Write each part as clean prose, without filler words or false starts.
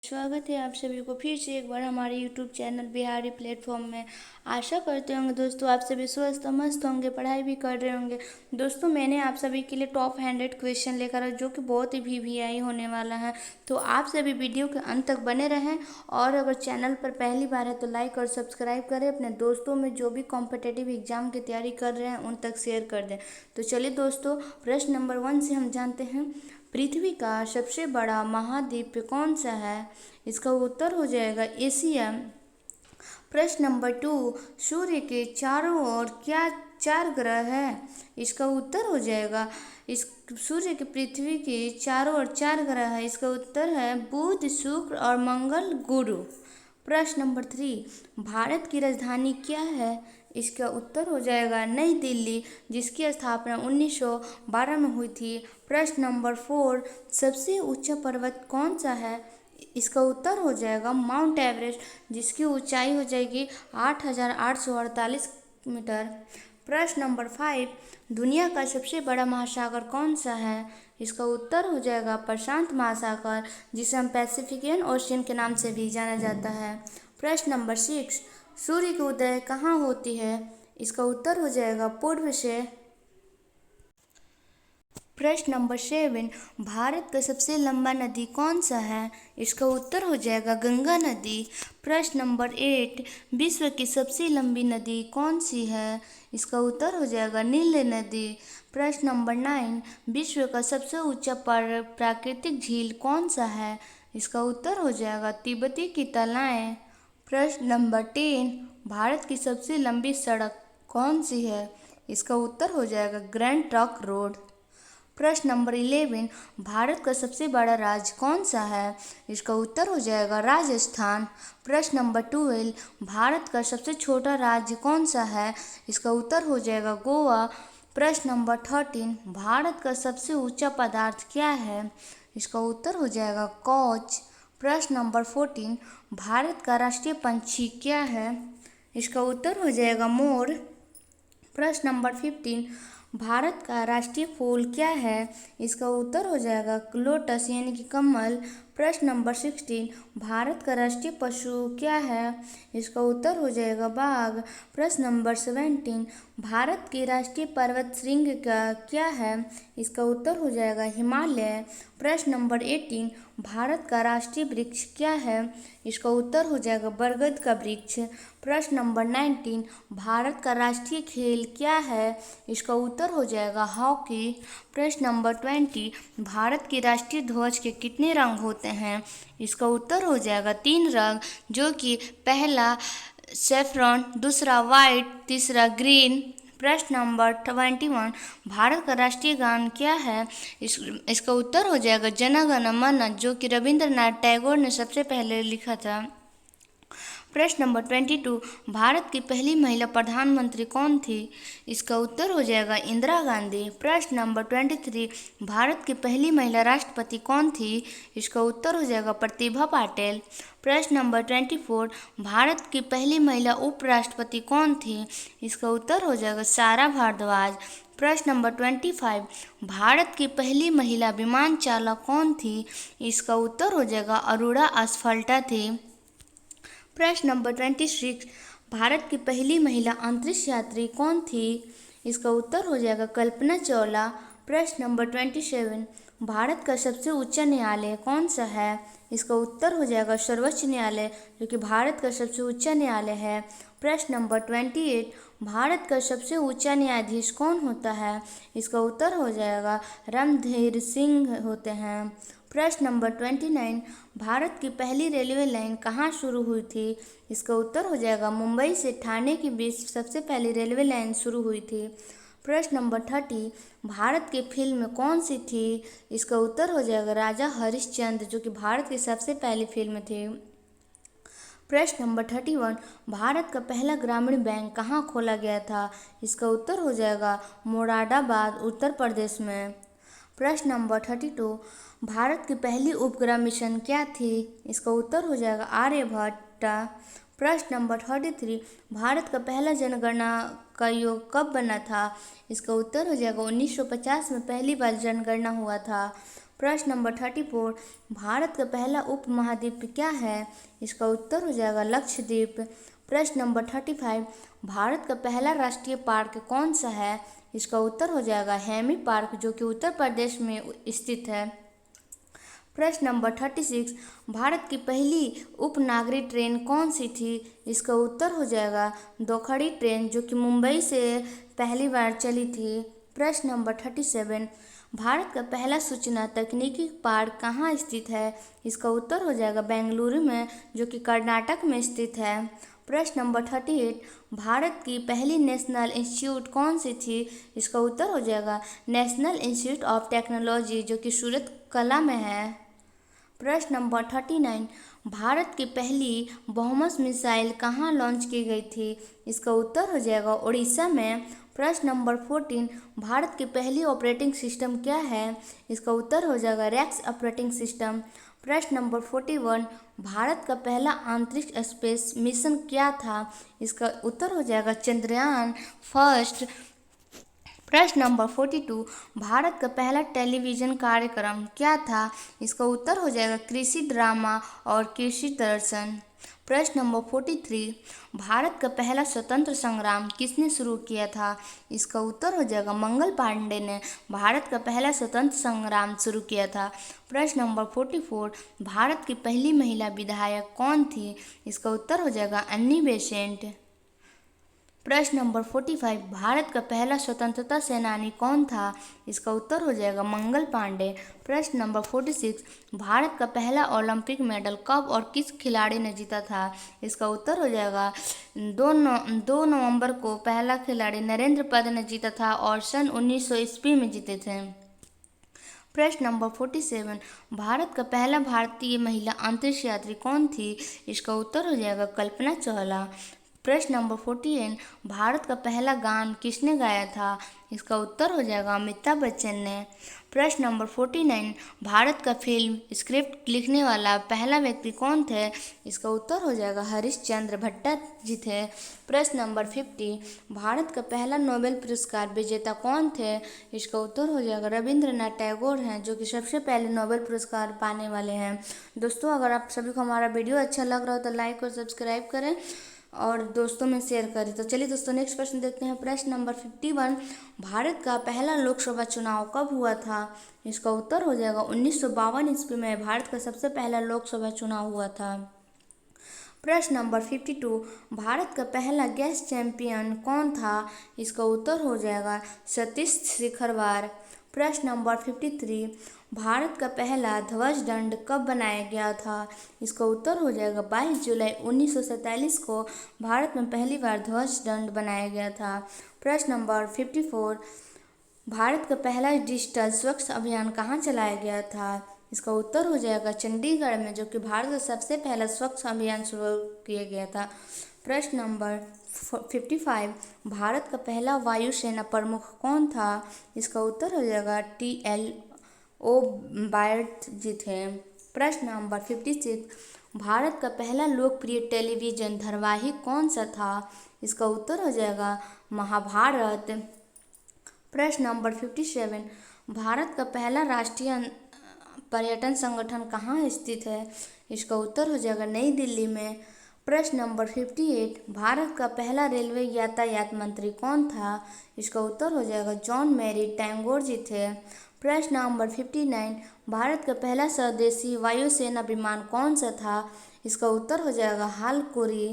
स्वागत है आप सभी को फिर से एक बार हमारे YouTube चैनल बिहारी प्लेटफॉर्म में। आशा करते होंगे दोस्तों आप सभी स्वस्थ मस्त होंगे, पढ़ाई भी कर रहे होंगे। दोस्तों मैंने आप सभी के लिए टॉप 100 क्वेश्चन लेकर जो कि बहुत ही वीवीआई होने वाला है, तो आप सभी वीडियो के अंत तक बने रहें। और अगर चैनल पर पहली बार है तो लाइक और सब्सक्राइब करें। अपने दोस्तों में जो भी कॉम्पिटिटिव एग्जाम की तैयारी कर रहे हैं उन तक शेयर कर दें। तो चलिए दोस्तों, प्रश्न नंबर 1 से हम जानते हैं, पृथ्वी का सबसे बड़ा महाद्वीप कौन सा है? इसका उत्तर हो जाएगा एशिया। प्रश्न नंबर 2, सूर्य के चारों ओर क्या 4 ग्रह हैं? इसका उत्तर हो जाएगा, इस सूर्य के पृथ्वी के चारों ओर 4 ग्रह है। इसका उत्तर है बुध, शुक्र और मंगल, गुरु। प्रश्न नंबर 3, भारत की राजधानी क्या है? इसका उत्तर हो जाएगा नई दिल्ली, जिसकी स्थापना 1912 में हुई थी। प्रश्न नंबर 4, सबसे ऊंचा पर्वत कौन सा है? इसका उत्तर हो जाएगा माउंट एवरेस्ट, जिसकी ऊंचाई हो जाएगी 8,848 मीटर। प्रश्न नंबर 5, दुनिया का सबसे बड़ा महासागर कौन सा है? इसका उत्तर हो जाएगा प्रशांत महासागर, जिसे हम पैसिफिक ओशियन के नाम से भी जाना जाता है। प्रश्न नंबर 6, सूर्य की उदय कहाँ होती है? इसका उत्तर हो जाएगा पूर्व से। प्रश्न नंबर 7, भारत का सबसे लंबा नदी कौन सा है? इसका उत्तर हो जाएगा गंगा नदी। प्रश्न नंबर 8, विश्व की सबसे लंबी नदी कौन सी है? इसका उत्तर हो जाएगा नील नदी। प्रश्न नंबर 9, विश्व का सबसे ऊंचा प्राकृतिक झील कौन सा है? इसका उत्तर हो जाएगा तिब्बती की तलाएं। प्रश्न नंबर 10, भारत की सबसे लंबी सड़क कौन सी है? इसका उत्तर हो जाएगा ग्रैंड ट्रंक रोड। प्रश्न नंबर 11, भारत का सबसे बड़ा राज्य कौन सा है? इसका उत्तर हो जाएगा राजस्थान। प्रश्न नंबर 12, भारत का सबसे छोटा राज्य कौन सा है? इसका उत्तर हो जाएगा गोवा। प्रश्न नंबर 13, भारत का सबसे ऊंचा पदार्थ क्या है? इसका उत्तर हो जाएगा कॉच। प्रश्न नंबर 14, भारत का राष्ट्रीय पंछी क्या है? इसका उत्तर हो जाएगा मोर। प्रश्न नंबर 15, भारत का राष्ट्रीय फूल क्या है? इसका उत्तर हो जाएगा लोटस यानी कि कमल। प्रश्न नंबर 16, भारत का राष्ट्रीय पशु क्या है? इसका उत्तर हो जाएगा बाघ। प्रश्न नंबर 17, भारत की राष्ट्रीय पर्वत श्रृंग का क्या है? इसका उत्तर हो जाएगा हिमालय। प्रश्न नंबर 18, भारत का राष्ट्रीय वृक्ष क्या है? इसका उत्तर हो जाएगा बरगद का वृक्ष। प्रश्न नंबर 19, भारत का राष्ट्रीय खेल क्या है? इसका उत्तर हो जाएगा हॉकी। प्रश्न नंबर 20, भारत के राष्ट्रीय ध्वज के कितने रंग होते हैं? इसका उत्तर हो जाएगा 3 रंग, जो कि पहला सैफरन, दूसरा वाइट, तीसरा ग्रीन। प्रश्न नंबर 21, भारत का राष्ट्रीय गान क्या है? इसका उत्तर हो जाएगा जन गण मन, जो कि रविंद्रनाथ टैगोर ने सबसे पहले लिखा था। प्रश्न नंबर 22, भारत की पहली महिला प्रधानमंत्री कौन थी? इसका उत्तर हो जाएगा इंदिरा गांधी। प्रश्न नंबर 23, भारत की पहली महिला राष्ट्रपति कौन थी? इसका उत्तर हो जाएगा प्रतिभा पाटिल। प्रश्न नंबर 24, भारत की पहली महिला उपराष्ट्रपति कौन थी? इसका उत्तर हो जाएगा सारा भारद्वाज। प्रश्न नंबर 25, भारत की पहली महिला विमान चालक कौन थी? इसका उत्तर हो जाएगा अरोड़ा असफल्टा थी। प्रश्न नंबर 26, भारत की पहली महिला अंतरिक्ष यात्री कौन थी? इसका उत्तर हो जाएगा कल्पना चावला। प्रश्न नंबर 27, भारत का सबसे ऊंचा न्यायालय कौन सा है? इसका उत्तर हो जाएगा सर्वोच्च न्यायालय, जो कि भारत का सबसे ऊंचा न्यायालय है। प्रश्न नंबर 28, भारत का सबसे ऊंचा न्यायाधीश कौन होता है? इसका उत्तर हो जाएगा रणधीर सिंह होते हैं। प्रश्न नंबर 29, भारत की पहली रेलवे लाइन कहाँ शुरू हुई थी? इसका उत्तर हो जाएगा मुंबई से ठाणे के बीच सबसे पहली रेलवे लाइन शुरू हुई थी। प्रश्न नंबर 30, भारत की फिल्म कौन सी थी? इसका उत्तर हो जाएगा राजा हरिश्चंद्र, जो कि भारत की सबसे पहली फिल्म थी। प्रश्न नंबर 31, भारत का पहला ग्रामीण बैंक कहाँ खोला गया था? इसका उत्तर हो जाएगा मोरादाबाद, उत्तर प्रदेश में। प्रश्न नंबर 32, भारत की पहली उपग्रह मिशन क्या थी? इसका उत्तर हो जाएगा आर्यभट्ट। प्रश्न नंबर 33, भारत का पहला जनगणना का योग कब बना था? इसका उत्तर हो जाएगा 1950 में पहली बार जनगणना हुआ था। प्रश्न नंबर 34, भारत का पहला उपमहाद्वीप क्या है? इसका उत्तर हो जाएगा लक्षद्वीप। प्रश्न नंबर 35, भारत का पहला राष्ट्रीय पार्क कौन सा है? इसका उत्तर हो जाएगा हेमी पार्क, जो कि उत्तर प्रदेश में स्थित है। प्रश्न नंबर 36, भारत की पहली उपनागरीय ट्रेन कौन सी थी? इसका उत्तर हो जाएगा दोखड़ी ट्रेन, जो कि मुंबई से पहली बार चली थी। प्रश्न नंबर 37, भारत का पहला सूचना तकनीकी पार्क कहाँ स्थित है? इसका उत्तर हो जाएगा बेंगलुरु में, जो कि कर्नाटक में स्थित है। प्रश्न नंबर 38, भारत की पहली नेशनल इंस्टीट्यूट कौन सी थी? इसका उत्तर हो जाएगा नेशनल इंस्टीट्यूट ऑफ टेक्नोलॉजी, जो कि सूरत कला में है। प्रश्न नंबर 39, भारत की पहली ब्रह्मोस मिसाइल कहाँ लॉन्च की गई थी? इसका उत्तर हो जाएगा उड़ीसा में। प्रश्न नंबर 14, भारत की पहली ऑपरेटिंग सिस्टम क्या है? इसका उत्तर हो जाएगा रेक्स ऑपरेटिंग सिस्टम। प्रश्न नंबर 41, भारत का पहला अंतरिक्ष स्पेस मिशन क्या था? इसका उत्तर हो जाएगा चंद्रयान फर्स्ट। प्रश्न नंबर 42, भारत का पहला टेलीविज़न कार्यक्रम क्या था? इसका उत्तर हो जाएगा कृषि ड्रामा और कृषि दर्शन। प्रश्न नंबर 43, भारत का पहला स्वतंत्र संग्राम किसने शुरू किया था? इसका उत्तर हो जाएगा मंगल पांडे ने भारत का पहला स्वतंत्र संग्राम शुरू किया था। प्रश्न नंबर 44, भारत की पहली महिला विधायक कौन थी? इसका उत्तर हो जाएगा अन्नी बेसेंट। प्रश्न नंबर 45, भारत का पहला स्वतंत्रता सेनानी कौन था? इसका उत्तर हो जाएगा मंगल पांडे। प्रश्न नंबर 46, भारत का पहला ओलंपिक मेडल कब और किस खिलाड़ी ने जीता था? इसका उत्तर हो जाएगा 2 नवंबर को पहला खिलाड़ी नरेंद्र पद ने जीता था और सन 1900 ईस्वी में जीते थे। प्रश्न नंबर 47, भारत का पहला भारतीय महिला अंतरिक्ष यात्री कौन थी? इसका उत्तर हो जाएगा कल्पना चावला। प्रश्न नंबर 48, भारत का पहला गान किसने गाया था? इसका उत्तर हो जाएगा अमिताभ बच्चन ने। प्रश्न नंबर 49, भारत का फिल्म स्क्रिप्ट लिखने वाला पहला व्यक्ति कौन थे? इसका उत्तर हो जाएगा हरीशचंद्र भट्टाचार्य थे। प्रश्न नंबर 50, भारत का पहला नोबेल पुरस्कार विजेता कौन थे? इसका उत्तर हो जाएगा रविंद्रनाथ टैगोर हैं, जो कि सबसे पहले नोबेल पुरस्कार पाने वाले हैं। दोस्तों, अगर आप सभी को हमारा वीडियो अच्छा लग रहा हो तो लाइक और सब्सक्राइब करें और दोस्तों में शेयर करें। तो चलिए दोस्तों, नेक्स्ट प्रश्न देखते हैं। प्रश्न नंबर 51, भारत का पहला लोकसभा चुनाव कब हुआ था? इसका उत्तर हो जाएगा 1952 ईस्वी में भारत का सबसे पहला लोकसभा चुनाव हुआ था। प्रश्न नंबर 52, भारत का पहला गेस्ट चैंपियन कौन था? इसका उत्तर हो जाएगा सतीश शिखरवार। प्रश्न नंबर 53, भारत का पहला ध्वज दंड कब बनाया गया था? इसका उत्तर हो जाएगा 22 जुलाई 1947 को भारत में पहली बार ध्वज दंड बनाया गया था। प्रश्न नंबर 54, भारत का पहला डिजिटल स्वच्छ अभियान कहाँ चलाया गया था? इसका उत्तर हो जाएगा चंडीगढ़ में, जो कि भारत का सबसे पहला स्वच्छ अभियान शुरू किया गया था। प्रश्न नंबर 55, भारत का पहला वायुसेना प्रमुख कौन था? इसका उत्तर हो जाएगा TLO बैनर्जी थे। प्रश्न नंबर 56, भारत का पहला लोकप्रिय टेलीविज़न धारावाहिक कौन सा था? इसका उत्तर हो जाएगा महाभारत। प्रश्न नंबर 57, भारत का पहला राष्ट्रीय पर्यटन संगठन कहाँ स्थित है? इसका उत्तर हो जाएगा नई दिल्ली में। प्रश्न नंबर 58, भारत का पहला रेलवे यातायात मंत्री कौन था? इसका उत्तर हो जाएगा जॉन मैरी टैगोर जी थे। प्रश्न नंबर 59, भारत का पहला स्वदेशी वायुसेना विमान कौन सा था? इसका उत्तर हो जाएगा हालकुरी।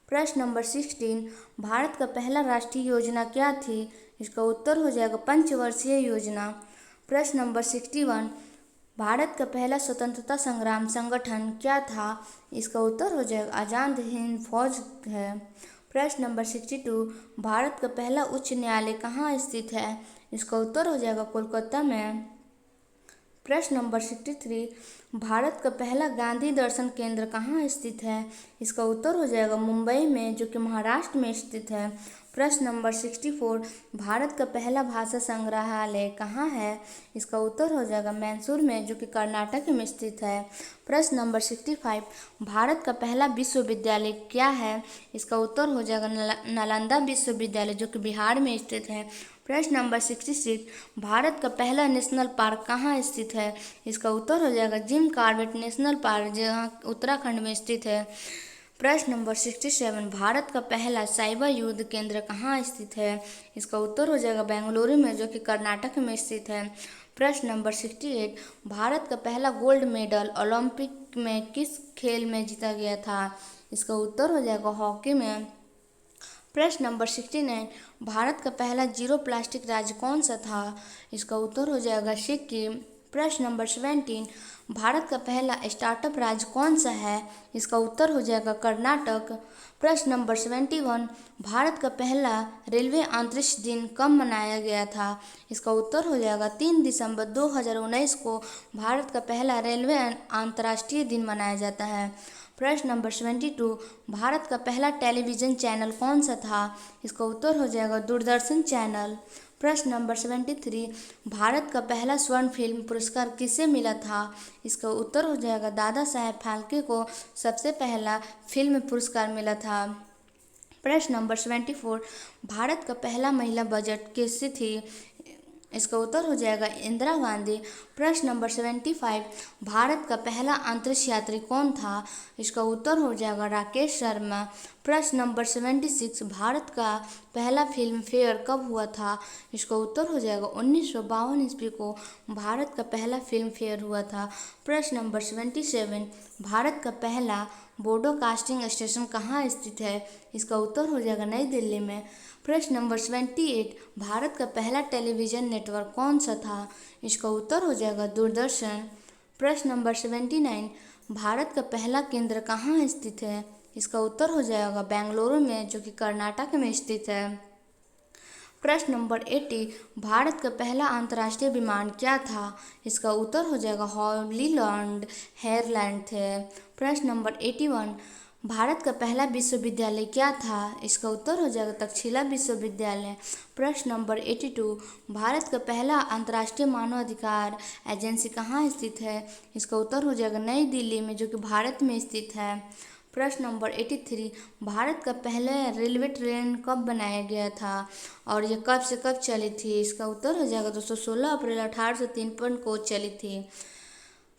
प्रश्न नंबर 16, भारत का पहला राष्ट्रीय योजना क्या थी? इसका उत्तर हो जाएगा पंचवर्षीय योजना। प्रश्न नंबर 61, भारत का पहला स्वतंत्रता संग्राम संगठन क्या था? इसका उत्तर हो जाएगा आज़ाद हिंद फौज है। प्रश्न नंबर 62, भारत का पहला उच्च न्यायालय कहाँ स्थित है? इसका उत्तर हो जाएगा कोलकाता में। प्रश्न नंबर 63, भारत का पहला गांधी दर्शन केंद्र कहाँ स्थित है? इसका उत्तर हो जाएगा मुंबई में, जो कि महाराष्ट्र में स्थित है। प्रश्न नंबर 64, भारत का पहला भाषा संग्रहालय कहाँ है? इसका उत्तर हो जाएगा मैसूर में, जो कि कर्नाटक में स्थित है। प्रश्न नंबर 65, भारत का पहला विश्वविद्यालय क्या है? इसका उत्तर हो जाएगा नालंदा विश्वविद्यालय, जो कि बिहार में स्थित है। प्रश्न नंबर 66, भारत का पहला नेशनल पार्क कहाँ स्थित है? इसका उत्तर हो जाएगा जिम कॉर्बेट नेशनल पार्क, जहाँ उत्तराखंड में स्थित है। प्रश्न नंबर 67, भारत का पहला साइबर युद्ध केंद्र कहाँ स्थित है? इसका उत्तर हो जाएगा बेंगलुरु में, जो कि कर्नाटक में स्थित है। प्रश्न नंबर 68, भारत का पहला गोल्ड मेडल ओलंपिक में किस खेल में जीता गया था? इसका उत्तर हो जाएगा हॉकी में। प्रश्न नंबर 69, भारत का पहला जीरो प्लास्टिक राज्य कौन सा था? इसका उत्तर हो जाएगा सिक्किम। प्रश्न नंबर 17, भारत का पहला स्टार्टअप राज्य कौन सा है? इसका उत्तर हो जाएगा कर्नाटक। प्रश्न नंबर 71, भारत का पहला रेलवे अंतरिक्ष दिन कब मनाया गया था? इसका उत्तर हो जाएगा 3 दिसंबर 2019 को भारत का पहला रेलवे अंतर्राष्ट्रीय दिन मनाया जाता है। प्रश्न नंबर 72, भारत का पहला टेलीविज़न चैनल कौन सा था? इसका उत्तर हो जाएगा दूरदर्शन चैनल। प्रश्न नंबर 73, भारत का पहला स्वर्ण फिल्म पुरस्कार किसे मिला था? इसका उत्तर हो जाएगा दादा साहेब फाल्के को सबसे पहला फिल्म पुरस्कार मिला था। प्रश्न नंबर 74, भारत का पहला महिला बजट किससे थी? इसका उत्तर हो जाएगा इंदिरा गांधी। प्रश्न नंबर 75, भारत का पहला अंतरिक्ष यात्री कौन था? इसका उत्तर हो जाएगा राकेश शर्मा। प्रश्न नंबर 76, भारत का पहला फिल्म फेयर कब हुआ था? इसका उत्तर हो जाएगा 1952 ईस्वी को भारत का पहला फिल्म फेयर हुआ था। प्रश्न नंबर 77, भारत का पहला ब्रॉडकास्टिंग स्टेशन कहाँ स्थित है? इसका उत्तर हो जाएगा नई दिल्ली में। प्रश्न नंबर 78, भारत का पहला टेलीविज़न नेटवर्क कौन सा था? इसका उत्तर हो जाएगा दूरदर्शन। प्रश्न नंबर 79, भारत का पहला केंद्र कहाँ स्थित है? इसका उत्तर हो जाएगा बेंगलुरु में, जो कि कर्नाटक में स्थित है। प्रश्न नंबर 80, भारत का पहला अंतर्राष्ट्रीय विमान क्या था? इसका उत्तर हो जाएगा हॉलीलैंड एयरलाइन थे। प्रश्न नंबर 81, भारत का पहला विश्वविद्यालय क्या था? इसका उत्तर हो जाएगा तक्षशिला विश्वविद्यालय। प्रश्न नंबर 82, भारत का पहला अंतर्राष्ट्रीय मानवाधिकार एजेंसी कहाँ स्थित है? इसका उत्तर हो जाएगा नई दिल्ली में, जो कि भारत में स्थित है। प्रश्न नंबर 83, भारत का पहला रेलवे ट्रेन कब बनाया गया था और यह कब से कब चली थी? इसका उत्तर हो जाएगा 216 अप्रैल 1853 को चली थी।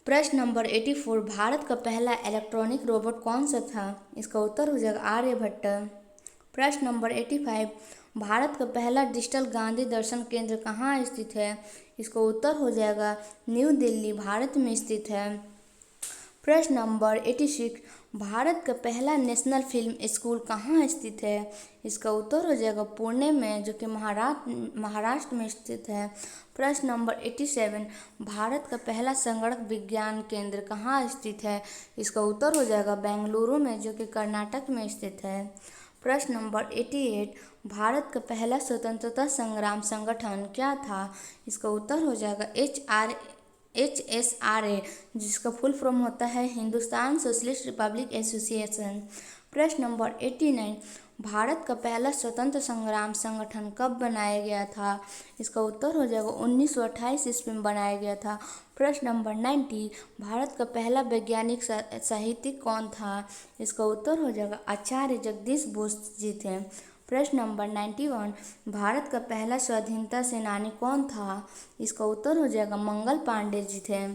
प्रश्न नंबर 84, भारत का पहला इलेक्ट्रॉनिक रोबोट कौन सा था? इसका उत्तर हो जाएगा आर्यभट्ट। प्रश्न नंबर 85, भारत का पहला डिजिटल गांधी दर्शन केंद्र कहाँ स्थित है? इसका उत्तर हो जाएगा न्यू दिल्ली, भारत में स्थित है। प्रश्न नंबर 86, भारत का पहला नेशनल फिल्म स्कूल कहाँ स्थित है? इसका उत्तर हो जाएगा पुणे में, जो कि महाराष्ट्र में स्थित है। प्रश्न नंबर 87, भारत का पहला संगणक विज्ञान केंद्र कहाँ स्थित है? इसका उत्तर हो जाएगा बेंगलुरु में, जो कि कर्नाटक में स्थित है। प्रश्न नंबर 88, भारत का पहला स्वतंत्रता संग्राम संगठन क्या था? इसका उत्तर हो जाएगा HSRA, जिसका फुल फॉर्म होता है हिंदुस्तान सोशलिस्ट रिपब्लिक एसोसिएशन। प्रश्न नंबर 89, भारत का पहला स्वतंत्र संग्राम संगठन कब बनाया गया था? इसका उत्तर हो जाएगा 1928 ईस्वी में बनाया गया था। प्रश्न नंबर 90, भारत का पहला वैज्ञानिक साहित्यिक कौन था? इसका उत्तर हो जाएगा आचार्य जगदीश बोस जी थे। प्रश्न नंबर 91, भारत का पहला स्वाधीनता सेनानी कौन था? इसका उत्तर हो जाएगा मंगल पांडे जी थे।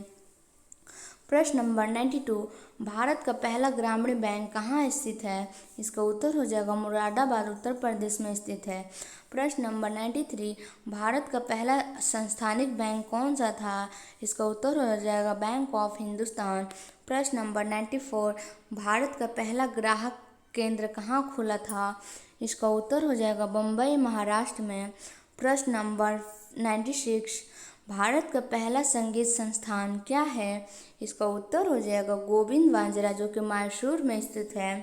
प्रश्न नंबर 92, भारत का पहला ग्रामीण बैंक कहाँ स्थित है? इसका उत्तर हो जाएगा मुरादाबाद, उत्तर प्रदेश में स्थित है। प्रश्न नंबर 93, भारत का पहला संस्थानिक बैंक कौन सा था? इसका उत्तर हो जाएगा बैंक ऑफ हिंदुस्तान। प्रश्न नंबर 94, भारत का पहला ग्राहक केंद्र कहाँ खुला था? इसका उत्तर हो जाएगा बम्बई, महाराष्ट्र में। प्रश्न नंबर 96, भारत का पहला संगीत संस्थान क्या है? इसका उत्तर हो जाएगा गोविंद वांजरा, जो कि मैसूर में स्थित है।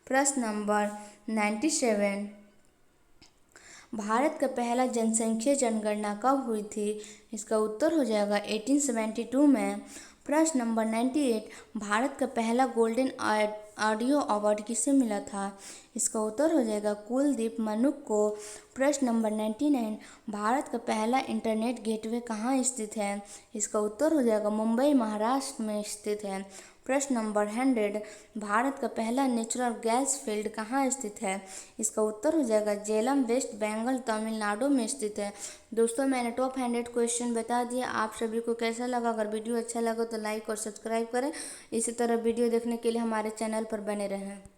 प्रश्न नंबर 97, भारत का पहला जनसंख्या जनगणना कब हुई थी? इसका उत्तर हो जाएगा 1872 में। प्रश्न नंबर 98, भारत का पहला गोल्डन ऑडियो अवार्ड किसे मिला था? इसका उत्तर हो जाएगा कुलदीप मनुक को। प्रश्न नंबर 99, भारत का पहला इंटरनेट गेटवे कहाँ स्थित है? इसका उत्तर हो जाएगा मुंबई, महाराष्ट्र में स्थित है। प्रश्न नंबर 100, भारत का पहला नेचुरल गैस फील्ड कहाँ स्थित है? इसका उत्तर हो जाएगा झेलम, वेस्ट बंगाल, तमिलनाडु में स्थित है। दोस्तों, मैंने टॉप 100 क्वेश्चन बता दिया। आप सभी को कैसा लगा? अगर वीडियो अच्छा लगा तो लाइक और सब्सक्राइब करें। इसी तरह वीडियो देखने के लिए हमारे चैनल पर बने रहें।